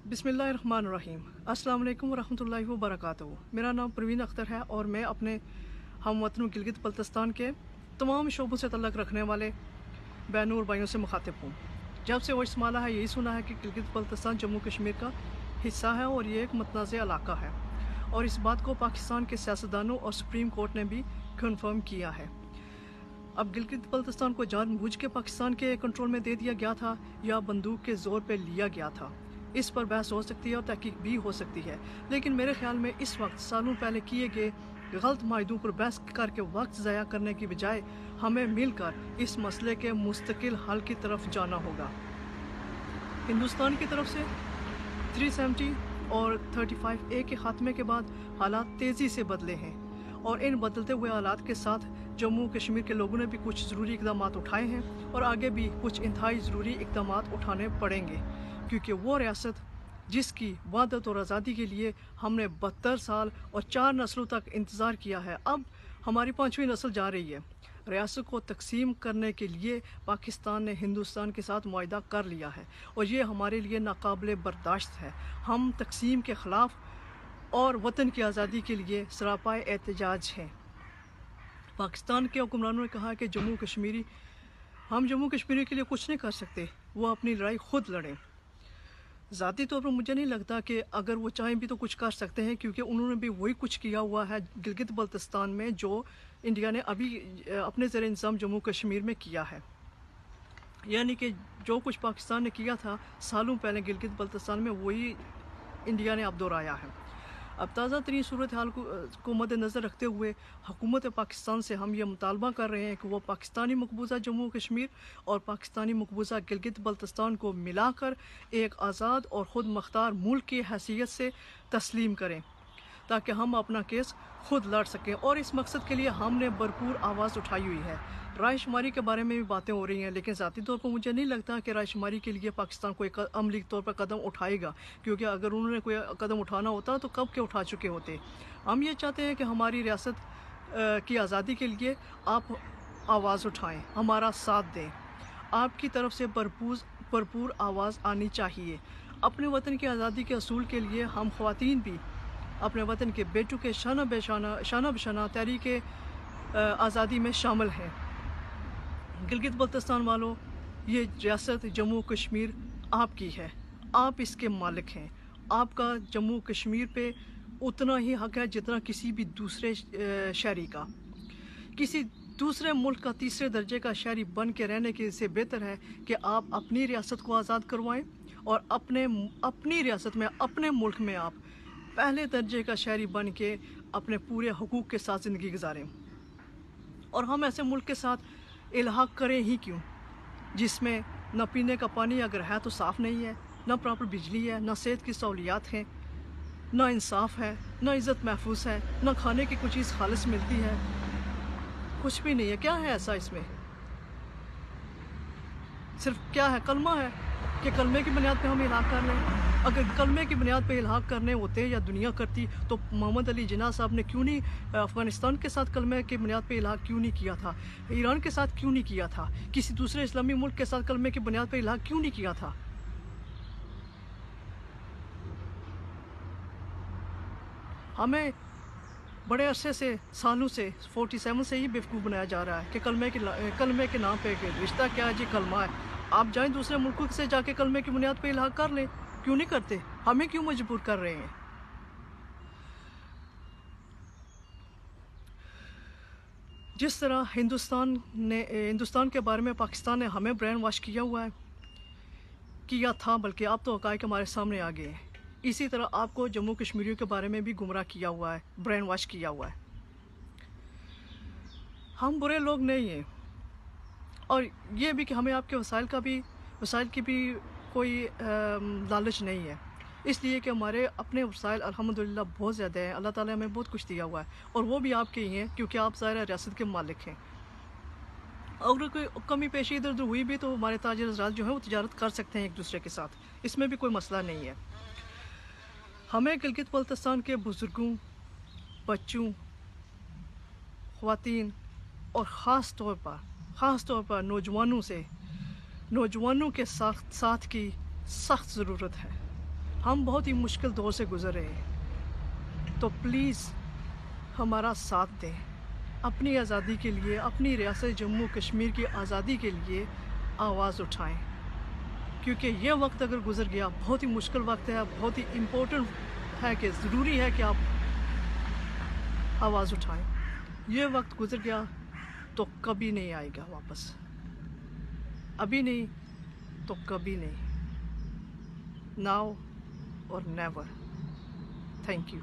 बिस्मिल्लाहिर्रहमानिर्रहीम। अस्सलाम वालेकुम वरहमतुल्लाहि वबरकातुहू। मेरा नाम प्रवीण अख्तर है और मैं अपने हम वतन गिलगित बल्तिस्तान के तमाम शोबों से तल्लक़ रखने वाले बैनूर भाइयों से मुखातिब हूँ। जब से वही संभाला है यही सुना है कि गिलगित बल्तिस्तान जम्मू कश्मीर का हिस्सा है और ये एक मतनाज़ इलाका है, और इस बात को पाकिस्तान के सियासतदानों और सुप्रीम कोर्ट ने भी कन्फर्म किया है। अब गिलगित बल्तिस्तान को जानबूझ के पाकिस्तान के कंट्रोल में दे दिया गया था या बंदूक के ज़ोर पे लिया गया था, इस पर बहस हो सकती है और तहकीक भी हो सकती है। लेकिन मेरे ख्याल में इस वक्त सालों पहले किए गए गलत मायदों पर बहस करके वक्त ज़ाया करने की बजाय हमें मिलकर इस मसले के मुस्तकिल हल की तरफ जाना होगा। हिंदुस्तान की तरफ से 370 और 35A के ख़ात्मे के बाद हालात तेज़ी से बदले हैं, और इन बदलते हुए हालात के साथ जम्मू कश्मीर के लोगों ने भी कुछ ज़रूरी इक़दाम उठाए हैं और आगे भी कुछ इंतहाई ज़रूरी इक़दाम उठाने पड़ेंगे, क्योंकि वो रियासत जिसकी वहदत और आज़ादी के लिए हमने 72 साल और 4 नस्लों तक इंतज़ार किया है, अब हमारी 5वीं नस्ल जा रही है। रियासत को तकसीम करने के लिए पाकिस्तान ने हिंदुस्तान के साथ मुआहदा कर लिया है और ये हमारे लिए नाकाबिले बर्दाश्त है। हम तकसीम के ख़िलाफ़ और वतन की आज़ादी के लिए सरापाए एहतजाज हैं। पाकिस्तान के हुक्मरानों ने कहा कि हम जम्मू कश्मीरी के लिए कुछ नहीं कर सकते, वो अपनी लड़ाई खुद लड़ें। ज़ाती तौर पर मुझे नहीं लगता कि अगर वो चाहें भी तो कुछ कर सकते हैं, क्योंकि उन्होंने भी वही कुछ किया हुआ है गिलगित बल्तिस्तान में जो इंडिया ने अभी अपने ज़ेर इंतज़ाम जम्मू कश्मीर में किया है। यानी कि जो कुछ पाकिस्तान ने किया था सालों पहले गिलगित बल्तिस्तान में, वही इंडिया ने अब दोहराया है। अब ताज़ा तरीन सूरत हाल को मद्देनज़र रखते हुए हुकूमत पाकिस्तान से हम ये मुतालबा कर रहे हैं कि वो पाकिस्तानी मकबूजा जम्मू कश्मीर और पाकिस्तानी मकबूजा गिलगित बल्तिस्तान को मिलाकर एक आज़ाद और ख़ुद मुख्तार मुल्क की हैसियत से तस्लीम करें, ताकि हम अपना केस खुद लड़ सकें। और इस मकसद के लिए हमने भरपूर आवाज़ उठाई हुई है। रायशुमारी के बारे में भी बातें हो रही हैं, लेकिन ज़ाती तौर पर मुझे नहीं लगता कि रायशुमारी के लिए पाकिस्तान कोई अमली तौर पर कदम उठाएगा, क्योंकि अगर उन्होंने कोई कदम उठाना होता तो कब के उठा चुके होते। हम ये चाहते हैं कि हमारी रियासत की आज़ादी के लिए आप आवाज़ उठाएं, हमारा साथ दें। आपकी तरफ से भरपूर आवाज़ आनी चाहिए। अपने वतन की आज़ादी के असूल के लिए हम ख़वातीन भी अपने वतन के बेटों के शाना बशाना तहरीक आज़ादी में शामिल हैं। गिलगित बल्तिस्तान वालों, ये रियासत जम्मू कश्मीर आपकी है, आप इसके मालिक हैं। आपका जम्मू कश्मीर पे उतना ही हक़ है जितना किसी भी दूसरे शहरी का। किसी दूसरे मुल्क का तीसरे दर्जे का शहरी बन के रहने के से बेहतर है कि आप अपनी रियासत को आज़ाद करवाएं और अपनी रियासत में, अपने मुल्क में आप पहले दर्जे का शहरी बन के अपने पूरे हुकूक के साथ ज़िंदगी गुजारें। और हम ऐसे मुल्क के साथ इल्हाक करें ही क्यों, जिसमें न पीने का पानी अगर है तो साफ़ नहीं है, न प्रॉपर बिजली है, न सेहत की सहूलियात हैं, न इंसाफ है, न इज़्ज़त महफूज है, न खाने की कोई चीज़ खालिस मिलती है, कुछ भी नहीं है। क्या है ऐसा इसमें? सिर्फ क्या है? कलमा है कि कलमे की बुनियाद पे हम इल्हाक कर लें। अगर कलमे की बुनियाद पे इल्हाक करने होते या दुनिया करती तो मोहम्मद अली जिन्ना साहब ने क्यों नहीं अफ़गानिस्तान के साथ कलमे की बुनियाद पे इल्हाक क्यों नहीं किया था? ईरान के साथ क्यों नहीं किया था? किसी दूसरे इस्लामी मुल्क के साथ कलमे की बुनियाद पे इल्हाक क्यों नहीं किया था? हमें बड़े अरसे से, सालों से, 47 से ही बेवकूफ़ बनाया जा रहा है कि कलमे के नाम पे रिश्ता क्या है जी, कलमा है। आप जाएं दूसरे मुल्कों से जाके कलमे की बुनियाद पे इल्हाक कर लें, क्यों नहीं करते? हमें क्यों मजबूर कर रहे हैं? जिस तरह हिंदुस्तान के बारे में पाकिस्तान ने हमें ब्रेन वॉश किया था, बल्कि अब तो हक़ाइक़ हमारे सामने आ गए हैं। इसी तरह आपको जम्मू कश्मीरियों के बारे में भी गुमराह किया हुआ है, ब्रेन वॉश किया हुआ है। हम बुरे लोग नहीं हैं, और ये भी कि हमें आपके वसाइल की भी कोई लालच नहीं है, इसलिए कि हमारे अपने वसाइल अल्हम्दुलिल्लाह बहुत ज़्यादा हैं। अल्लाह ताला हमें बहुत कुछ दिया हुआ है, और वो भी आपके ही हैं, क्योंकि आप ज़ाहिर रियासत के मालिक हैं। अगर कोई कमी पेशी इधर उधर हुई भी तो हमारे ताजिर हज़रात जो हैं वो तिजारत कर सकते हैं एक दूसरे के साथ, इसमें भी कोई मसला नहीं है। हमें गिलगित बल्तिस्तान के बुज़ुर्गों, बच्चों, ख़वातीन और ख़ास तौर पर नौजवानों के साथ की सख्त ज़रूरत है। हम बहुत ही मुश्किल दौर से गुज़र रहे हैं, तो प्लीज़ हमारा साथ दें। अपनी आज़ादी के लिए, अपनी रियासत जम्मू कश्मीर की आज़ादी के लिए आवाज़ उठाएं, क्योंकि ये वक्त अगर गुज़र गया, बहुत ही मुश्किल वक्त है, बहुत ही इम्पोर्टेंट है कि ज़रूरी है कि आप आवाज़ उठाएं। ये वक्त गुज़र गया तो कभी नहीं आएगा वापस, अभी नहीं तो कभी नहीं, नाउ और नेवर। Thank you.